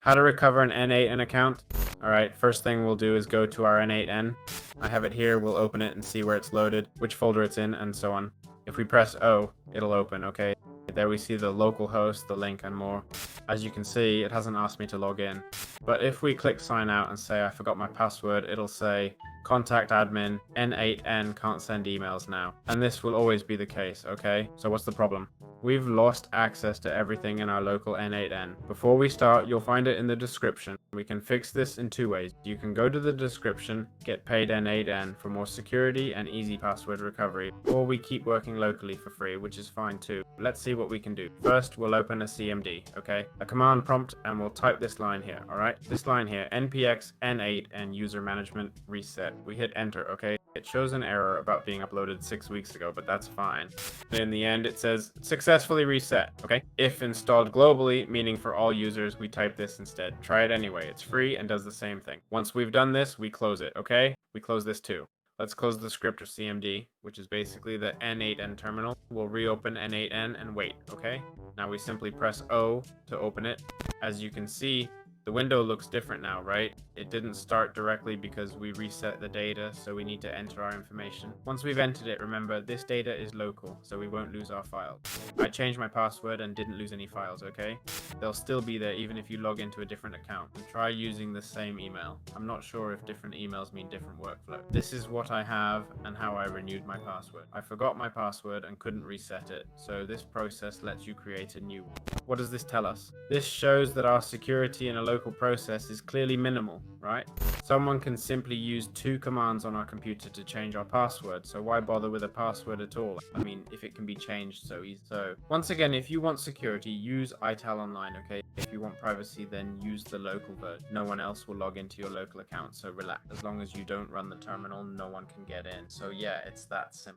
How to recover an n8n account. Alright, first thing we'll do is go to our n8n. I have it here, we'll open it and see where it's loaded, which folder it's in, and so on. If we press O, it'll open, okay? There we see the local host, the link, and more. As you can see, it hasn't asked me to log in. But if we click sign out and say I forgot my password, it'll say contact admin, n8n can't send emails now. And this will always be the case, okay? So what's the problem? We've lost access to everything in our local n8n. Before we start, you'll find it in the description. We can fix this in two ways. You can go to the description, get paid n8n for more security and easy password recovery, or we keep working locally for free, which is fine too. Let's see what we can do. First, we'll open a CMD, okay? A command prompt, and we'll type this line here, alright? This line here, npx n8n user management reset. We hit enter, okay? It shows an error about being uploaded 6 weeks ago, but that's fine. In the end, it says successfully reset, okay? If installed globally, meaning for all users, we type this instead. Try it anyway, it's free and does the same thing. Once we've done this, we close it, okay? We close this too. Let's close the script of CMD, which is basically the n8n terminal. We'll reopen n8n and wait, okay? Now we simply press O to open it. As you can see, the window looks different now, right? It didn't start directly because we reset the data, so we need to enter our information. Once we've entered it, remember, this data is local, so we won't lose our files. I changed my password and didn't lose any files, okay? They'll still be there even if you log into a different account. And try using the same email. I'm not sure if different emails mean different workflow. This is what I have and how I renewed my password. I forgot my password and couldn't reset it, so this process lets you create a new one. What does this tell us? This shows that our security in a local process is clearly minimal, right? Someone can simply use 2 commands on our computer to change our password, so why bother with a password at all? I mean, if it can be changed so easy. So, once again, if you want security, use ITAL Online, okay? If you want privacy, then use the local version. No one else will log into your local account, so relax. As long as you don't run the terminal, no one can get in. So yeah, it's that simple.